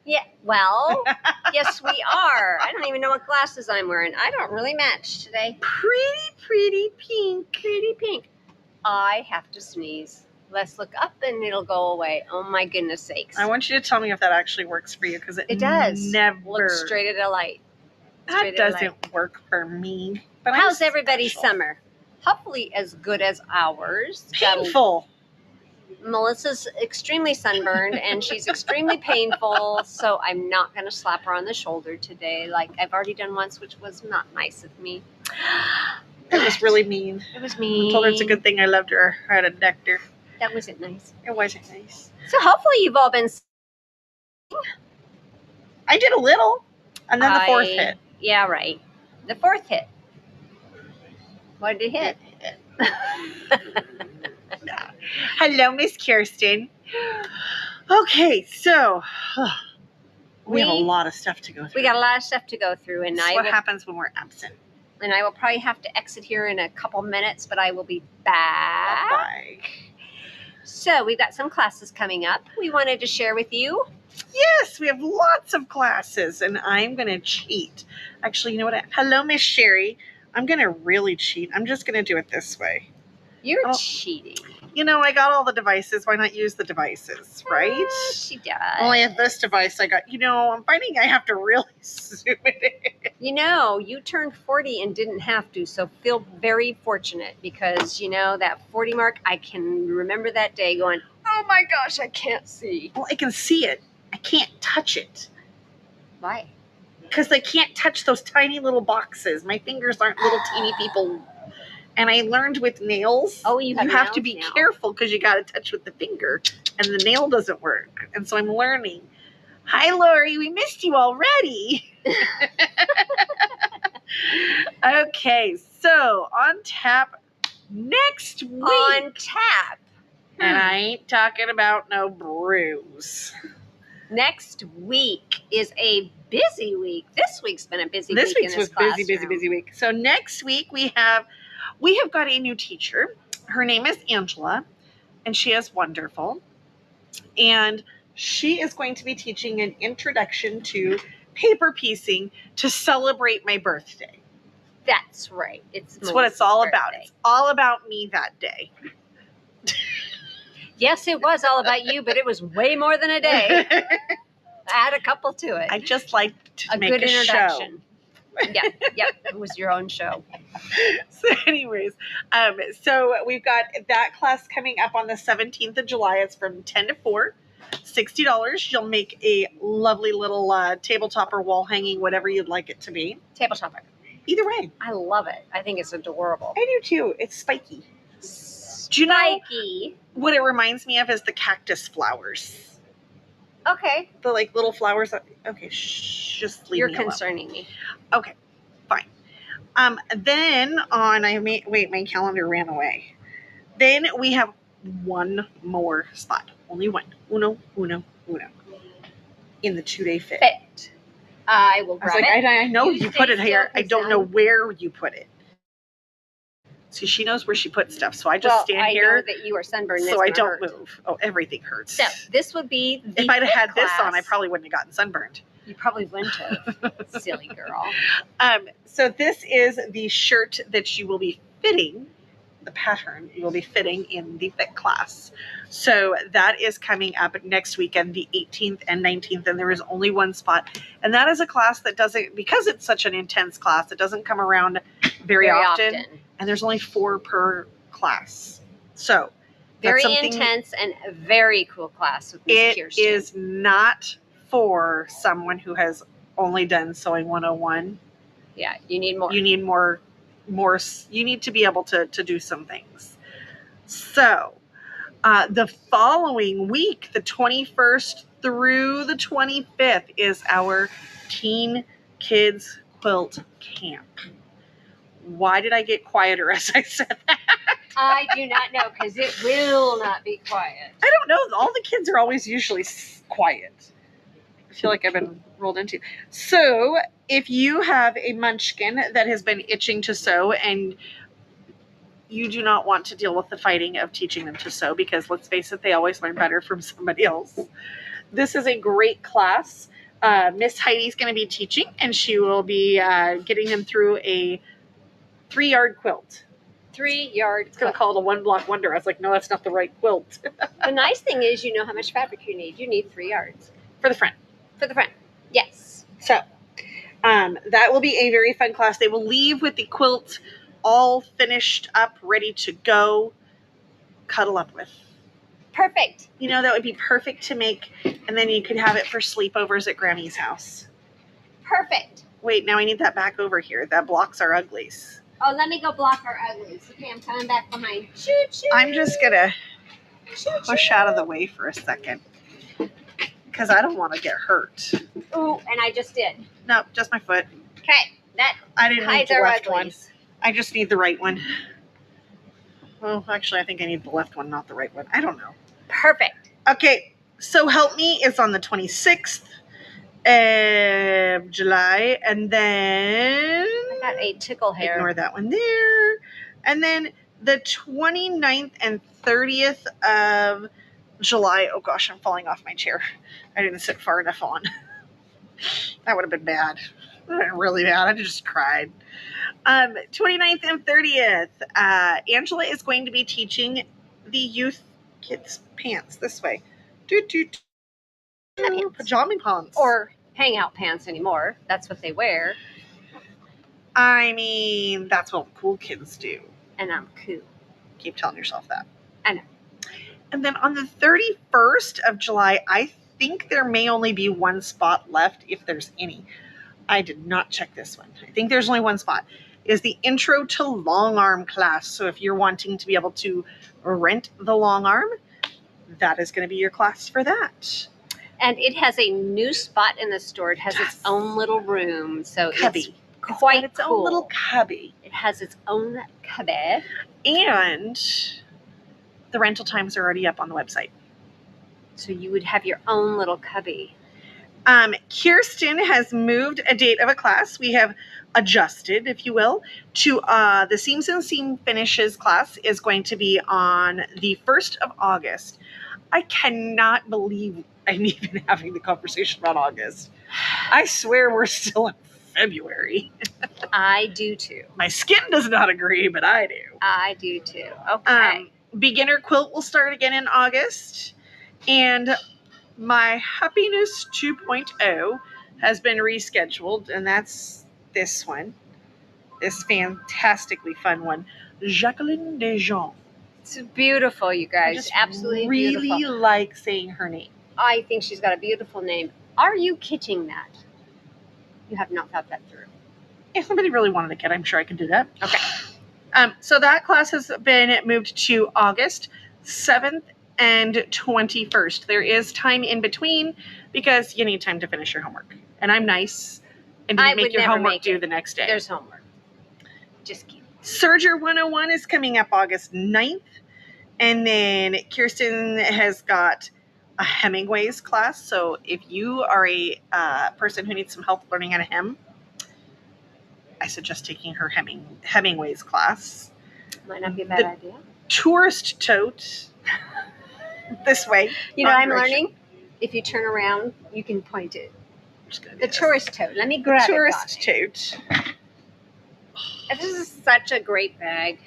Yeah, well, yes, we are. I don't even know what glasses I'm wearing. I don't really match today. Pretty pink. Pretty pink. I have to sneeze. Let's look up and it'll go away. Oh my goodness sakes. I want you to tell me if that actually works for you, because It does. never. Look straight at a light. That doesn't work for me. But how's I'm everybody's special. summer? Hopefully as good as ours. Painful. Melissa's extremely sunburned and she's extremely painful, so I'm not going to slap her on the shoulder today like I've already done once, which was not nice of me. It was really mean. It was mean. I told her it's a good thing I loved her. I had a nectar. That wasn't nice. It wasn't nice. So hopefully you've all been... I did a little. And then the fourth hit. Yeah, right. The fourth hit. What did it hit? Hello, Miss Kirsten. Okay, so we have a lot of stuff to go through. We got a lot of stuff to go through, and what happens when we're absent. And I will probably have to exit here in a couple minutes, but I will be back. Bye. So we've got some classes coming up we wanted to share with you. Yes, we have lots of classes, and I'm going to cheat. Actually, you know what? Hello, Miss Sherry. I'm going to really cheat. I'm just going to do it this way. You're cheating. You know, I got all the devices. Why not use the devices, right? She does. Only at this device I got, I'm finding I have to really zoom it in. You know, you turned 40 and didn't have to, so feel very fortunate because, that 40 mark, I can remember that day going, oh my gosh, I can't see. Well, I can see it. I can't touch it. Why? Because I can't touch those tiny little boxes. My fingers aren't little teeny people. And I learned with nails, you have to be careful because you got to touch with the finger, and the nail doesn't work. And so I'm learning. Hi, Lori. We missed you already. Okay, so on tap next week. On tap. And I ain't talking about no brews. Next week is a busy week. This week's been a busy week. This week's was busy week. So next week we have got a new teacher. Her name is Angela, and she is wonderful. And she is going to be teaching an introduction to paper piecing to celebrate my birthday. That's right. It's what it's all about. It's all about me that day. Yes, it was all about you, but it was way more than a day. Add a couple to it. I just like to make good a introduction. Show. Yeah, it was your own show. So anyways, so we've got that class coming up on the 17th of July. It's from 10 to 4, $60. You'll make a lovely little tabletop or wall hanging, whatever you'd like it to be. Tabletop. Either way. I love it. I think it's adorable. I do too. It's spiky. Do you know what it reminds me of is the cactus flowers? Okay. The little flowers. Okay, just leave me alone. You're concerning me. Okay, fine. Then my calendar ran away. Then we have one more spot. Only one. Uno. In the 2-day fit. I will grab it. I know you put it here. I don't know where you put it. See, she knows where she puts stuff, so I just stand here. I know that you are sunburned. So I don't move. Oh, everything hurts. So this would be the if I'd have had class. this on, I probably wouldn't have gotten sunburned. You probably wouldn't have, silly girl. So this is the shirt that you will be fitting, the pattern you will be fitting in the fit class. So that is coming up next weekend, the 18th and 19th, and there is only one spot. And that is a class that doesn't, because it's such an intense class, it doesn't come around very often. And there's only 4 per class. So very intense and a very cool class with Ms. Kirsten. It is not for someone who has only done Sewing 101. Yeah, you need more. You need more. You need to be able to do some things. So the following week, the 21st through the 25th, is our Teen Kids Quilt Camp. Why did I get quieter as I said that? I do not know, because it will not be quiet. I don't know. All the kids are always usually quiet. I feel like I've been rolled into. So if you have a munchkin that has been itching to sew and you do not want to deal with the fighting of teaching them to sew, because let's face it, they always learn better from somebody else. This is a great class. Miss Heidi's going to be teaching, and she will be getting them through a 3-yard quilt. 3-yard It's going to quilt. call it a 1-block wonder. I was like, no, that's not the right quilt. The nice thing is you know how much fabric you need. You need 3 yards. For the front. For the front. Yes. So that will be a very fun class. They will leave with the quilt all finished up, ready to go, cuddle up with. Perfect. You know, that would be perfect to make, and then you could have it for sleepovers at Grammy's house. Perfect. Wait, now I need that back over here. That blocks our uglies. Oh, let me go block our uglies. Okay, I'm coming back behind. Choo choo. I'm just going to push out of the way for a second because I don't want to get hurt. Ooh, and I just did. No, just my foot. Okay, that I didn't need hides the our left one. uglies. I just need the right one. Well, actually, I think I need the left one, not the right one. I don't know. Perfect. Okay, so Help Me is on the 26th of July, and then I got a tickle hair. ignore that one there. And then the 29th and 30th of July. Oh gosh, I'm falling off my chair. I didn't sit far enough on. That would have been bad. That would have been really bad. I just cried. 29th and 30th, Angela is going to be teaching the youth kids pants this way. Pajama pants. Or hangout pants anymore. That's what they wear. I mean, that's what cool kids do. And I'm cool. Keep telling yourself that. I know. And then on the 31st of July, I think there may only be one spot left, if there's any. I did not check this one. I think there's only one spot. Is the Intro to Long Arm class. So if you're wanting to be able to rent the long arm, that is going to be your class for that. And it has a new spot in the store. It has its own little room. So Cubby. it's quite It's cool. own little cubby. It has its own cubby. And the rental times are already up on the website. So you would have your own little cubby. Kirsten has moved a date of a class. We have adjusted, if you will, to the Seams and Seam Finishes class is going to be on the 1st of August. I cannot believe I'm even having the conversation about August. I swear we're still in February. I do too. My skin does not agree, but I do. I do too. Okay. Beginner quilt will start again in August. And my Happiness 2.0 has been rescheduled, and that's this one. This fantastically fun one. Jacqueline Desjons. It's beautiful, you guys. I just Absolutely really beautiful. like saying her name. I think she's got a beautiful name. Are you kitching that? You have not thought that through. If somebody really wanted a kid, I'm sure I could do that. Okay. So that class has been moved to August 7th and 21st. There is time in between because you need time to finish your homework. And I'm nice and I didn't make would your never homework make due it. the next day. There's homework. Just kidding. Serger 101 is coming up August 9th. And then Kirsten has got a Hemingway's class. So if you are a person who needs some help learning how to hem, I suggest taking her Hemingway's claess. Might not be a bad idea. Tourist tote. This way. You know, I'm learning. If you turn around, you can point it. The tourist tote. Let me grab tourist it. tote. This is such a great bag.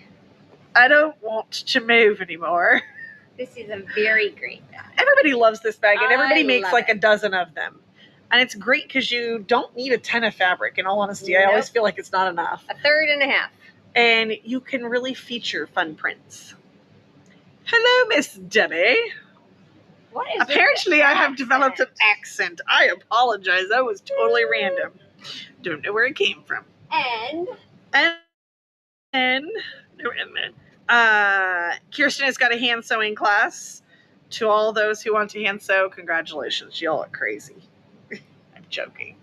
I don't want to move anymore. This is a very great bag. Everybody loves this bag, and everybody I makes love like it. a dozen of them. And it's great because you don't need a ton of fabric. In all honesty, I Nope. always feel like it's not enough. A third and a half. And you can really feature fun prints. Hello, Miss Debbie. What is Apparently, I have accent? developed an accent. I apologize. That was totally random. Don't know where it came from. And Kirsten has got a hand sewing class. To all those who want to hand sew, congratulations. Y'all are crazy. I'm joking.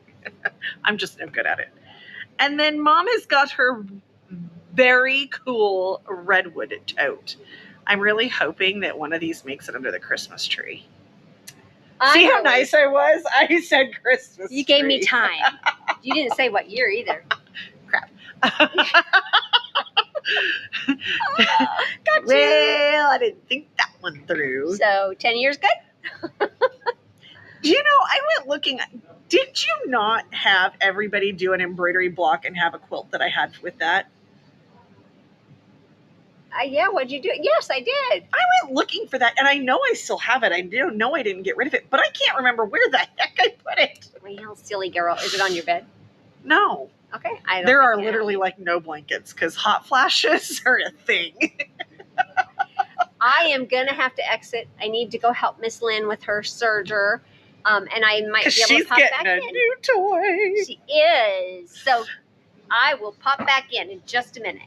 I'm just no good at it. And then Mom has got her very cool redwood tote. I'm really hoping that one of these makes it under the Christmas tree. See how nice I was? I said Christmas You gave me tree. time. You didn't say what year either. Gotcha. Well, I didn't think that one through. So 10 years good? Do you know, I went looking. Did you not have everybody do an embroidery block and have a quilt that I had with that? Yeah, what'd you do? Yes, I did. I went looking for that, and I know I still have it. I don't know I didn't get rid of it, but I can't remember where the heck I put it. Well, silly girl. Is it on your bed? No. Okay. There are literally like no blankets because hot flashes are a thing. I am going to have to exit. I need to go help Miss Lynn with her serger. And I might be able to pop back in. She's getting a new toy. She is. So I will pop back in just a minute.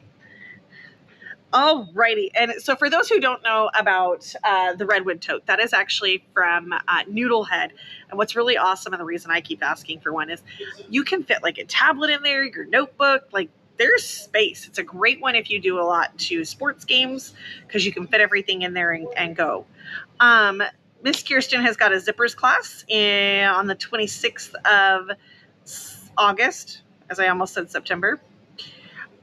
Alrighty, and so for those who don't know about the Redwood tote, that is actually from Noodlehead. And what's really awesome, and the reason I keep asking for one, is you can fit like a tablet in there, your notebook, like there's space. It's a great one if you do a lot to sports games because you can fit everything in there and go. Miss Kirsten has got a zippers class on the 26th of August, as I almost said September.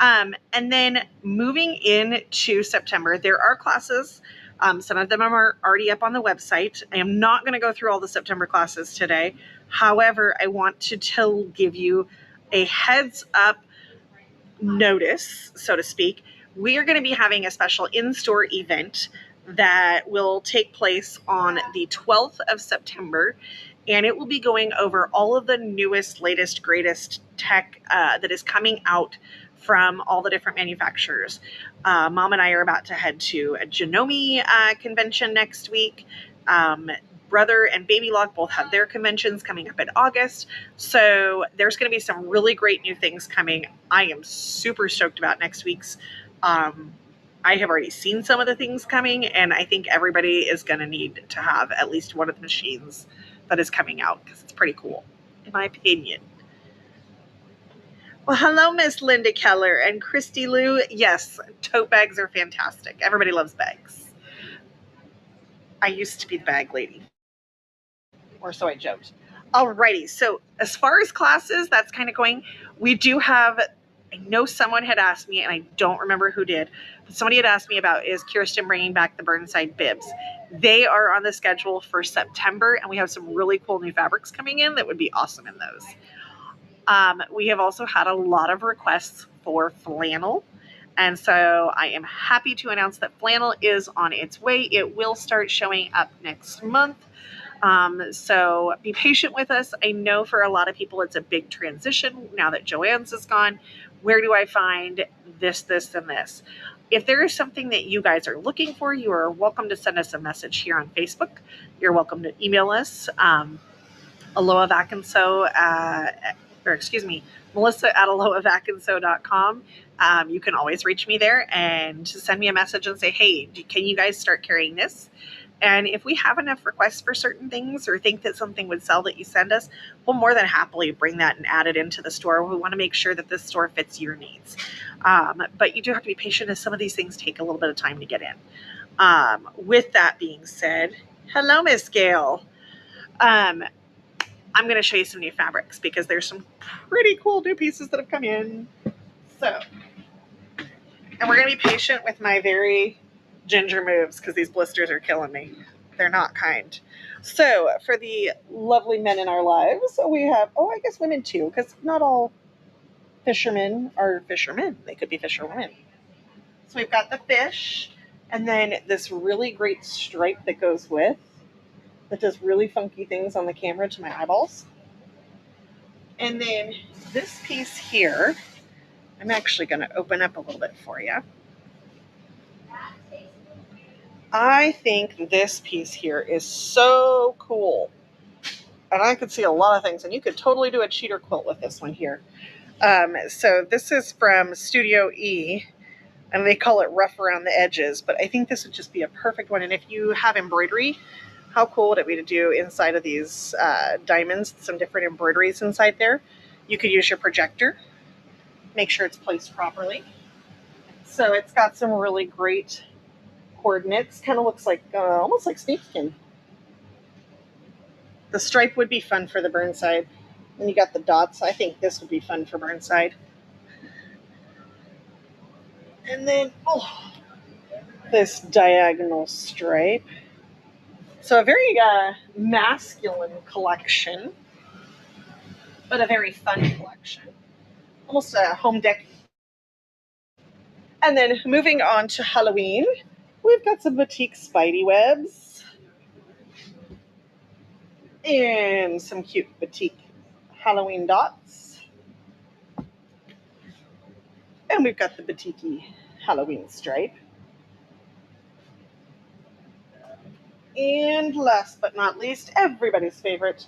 And then moving into September, there are classes. Some of them are already up on the website. I am not going to go through all the September classes today. However, I want to give you a heads up notice, so to speak. We are going to be having a special in-store event that will take place on the 12th of September. And it will be going over all of the newest, latest, greatest tech that is coming out from all the different manufacturers. Mom and I are about to head to a Janome convention next week. Brother and Baby Lock both have their conventions coming up in August. So there's going to be some really great new things coming. I am super stoked about next week's. I have already seen some of the things coming, and I think everybody is going to need to have at least one of the machines that is coming out because it's pretty cool, in my opinion. Well, hello, Miss Linda Keller and Christy Lou. Yes, tote bags are fantastic. Everybody loves bags. I used to be the bag lady, or so I joked. Alrighty, so as far as classes, that's kind of going. We do have, I know someone had asked me, and I don't remember who did, but somebody had asked me about, is Kirsten bringing back the Burnside bibs? They are on the schedule for September, and we have some really cool new fabrics coming in that would be awesome in those. We have also had a lot of requests for flannel. And so I am happy to announce that flannel is on its way. It will start showing up next month. So be patient with us. I know for a lot of people it's a big transition now that Joann's is gone. Where do I find this, and this? If there is something that you guys are looking for, you are welcome to send us a message here on Facebook. You're welcome to email us. Aloha Vac and Sew, Melissa at AlohaVacandSew.com. You can always reach me there and send me a message and say, hey, can you guys start carrying this? And if we have enough requests for certain things or think that something would sell that you send us, we'll more than happily bring that and add it into the store. We want to make sure that this store fits your needs. But you do have to be patient as some of these things take a little bit of time to get in. With that being said, hello, Miss Gail. I'm going to show you some new fabrics because there's some pretty cool new pieces that have come in. So, and we're going to be patient with my very ginger moves because these blisters are killing me. They're not kind. So, for the lovely men in our lives, we have, I guess women too, because not all fishermen are fishermen. They could be fisherwomen. So we've got the fish, and then this really great stripe that goes with, that does really funky things on the camera to my eyeballs. And then this piece here, I'm actually going to open up a little bit for you. I think this piece here is so cool. And I could see a lot of things. And you could totally do a cheater quilt with this one here. So this is from Studio E. And they call it rough around the edges. But I think this would just be a perfect one. And if you have embroidery, how cool would it be to do inside of these diamonds, some different embroideries inside there? You could use your projector. Make sure it's placed properly. So it's got some really great coordinates. Kind of looks like, almost like snakeskin. The stripe would be fun for the Burnside. And you got the dots. I think this would be fun for Burnside. And then, this diagonal stripe. So a very masculine collection. but a very fun collection. Almost a home deck. And then moving on to Halloween, we've got some Batik Spidey webs and some cute Batik Halloween dots. And we've got the Batiki Halloween stripe. And last but not least, everybody's favorite,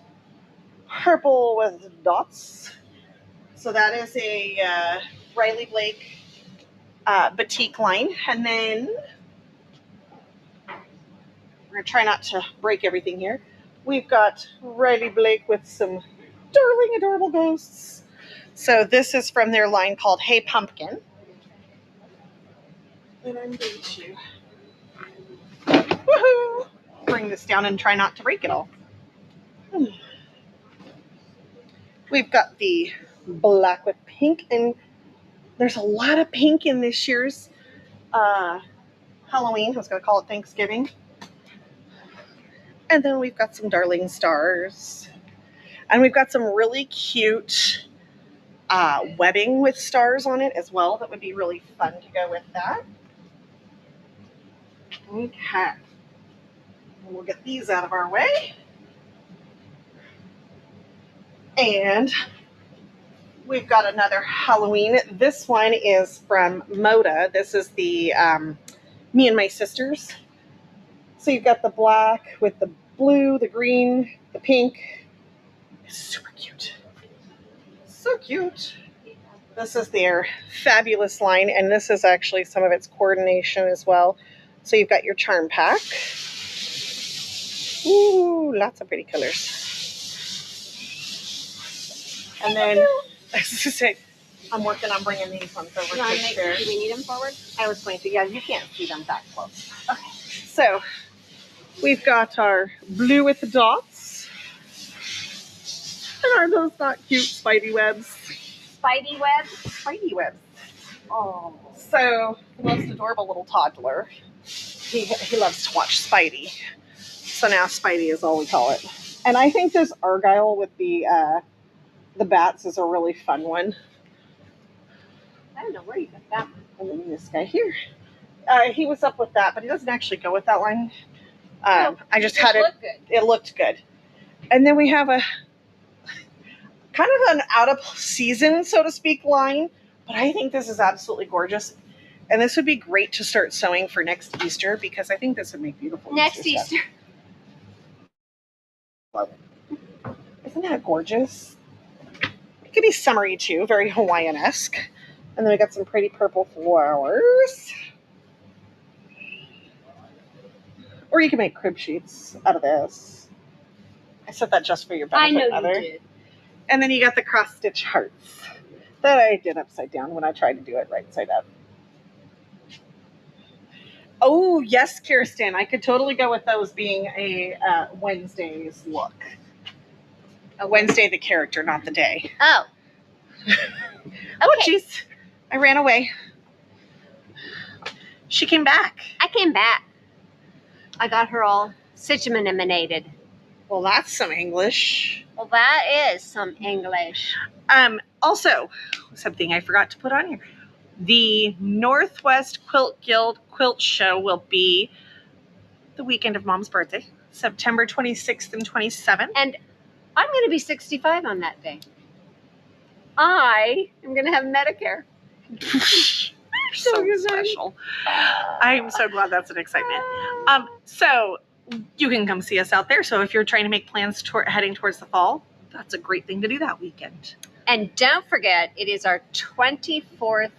purple with dots. So that is a Riley Blake Batik line. And then we're going to try not to break everything here. We've got Riley Blake with some darling, adorable ghosts. So this is from their line called Hey Pumpkin. And I'm going to woohoo, bring this down and try not to break it all. We've got the black with pink, and there's a lot of pink in this year's Halloween. I was going to call it Thanksgiving. And then we've got some darling stars. And we've got some really cute webbing with stars on it as well. That would be really fun to go with that. Okay. We'll get these out of our way. And we've got another Halloween. This one is from Moda. This is the Me and My Sisters. So you've got the black with the blue, the green, the pink. It's super cute. So cute. This is their fabulous line, and this is actually some of its coordination as well. So you've got your charm pack. Ooh, lots of pretty colors. And then, I was to say, I'm working on bringing these ones over to the chair. Do we need them forward? I was going to. Yeah, you can't see them that close. Okay. So, we've got our blue with the dots. And are those not cute Spidey webs? Spidey web. Spidey webs. Oh. So, the most adorable little toddler. He loves to watch Spidey. So now Spidey is all we call it. And I think this Argyle with the bats is a really fun one. I don't know where you got that one. And then this guy here. He was up with that, but he doesn't actually go with that line. No, I just had it. Good. It looked good. And then we have a kind of an out of season, so to speak, line. But I think this is absolutely gorgeous. And this would be great to start sewing for next Easter because I think this would make beautiful Next Easter. Easter. Isn't that gorgeous? It could be summery too, very Hawaiian-esque. And then we got some pretty purple flowers. Or you can make crib sheets out of this. I said that just for your benefit, I know Mother. you did. And then you got the cross-stitch hearts that I did upside down when I tried to do it right side up. Oh, yes, Kirsten. I could totally go with those being a Wednesday's look. A Wednesday the character, not the day. Oh. Oh, jeez. I ran away. She came back. I came back. I got her all cinnamon-emanated. Well, that's some English. Well, that is some English. Also, something I forgot to put on here. The Northwest Quilt Guild Quilt Show will be the weekend of Mom's birthday, September 26th and 27th. And I'm going to be 65 on that day. I am going to have Medicare. So special. I'm so glad that's an excitement. So you can come see us out there. So if you're trying to make plans heading towards the fall, that's a great thing to do that weekend. And don't forget, it is our 24th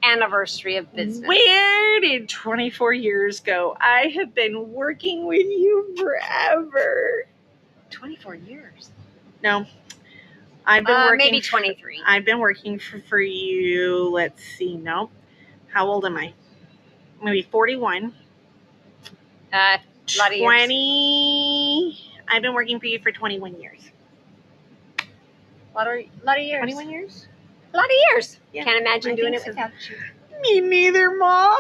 anniversary of business. Where did 24 years go? I have been working with you forever. 24 years. No. I've been working. Maybe 23. I've been working for you. Let's see. No. How old am I? Maybe 41. A lot of years. 20. I've been working for you for 21 years. A lot of years. 21 years? A lot of years. Yeah, Can't imagine I doing think it so. without you. Me neither, Ma.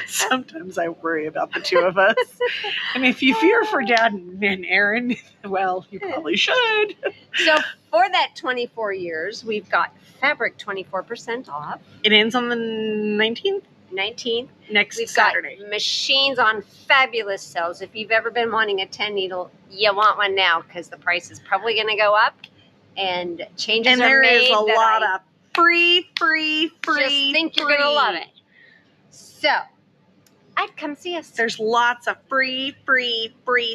Sometimes I worry about the two of us. And if you fear for Dad and Aaron, well, you probably should. So for that 24 years, we've got fabric 24% off. It ends on the 19th? 19th. Next We've Saturday. got machines on fabulous sales. If you've ever been wanting a 10 needle, you want one now because the price is probably going to go up and changes And are there made. is a that lot I of free. just think you're going to love it. So I'd come see us. There's lots of free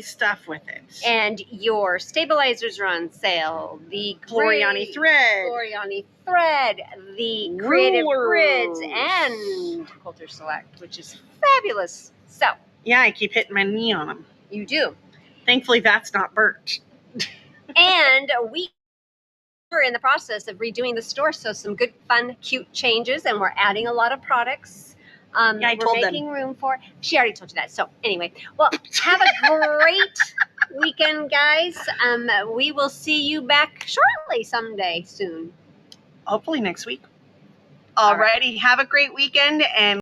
stuff with it. And your stabilizers are on sale. The Gloriani thread. Gloriani thread, the Creative Rulers. Grids, and Coulter Select, which is fabulous. So Yeah, I keep hitting my knee on them. you do. Thankfully, that's not burnt. And we are in the process of redoing the store, so some good, fun, cute changes, and we're adding a lot of products. Yeah, I we're told them. making room for. She already told you that. So anyway, well, have a great weekend, guys. We will see you back shortly, someday soon. Hopefully next week. All right. Alrighty, have a great weekend and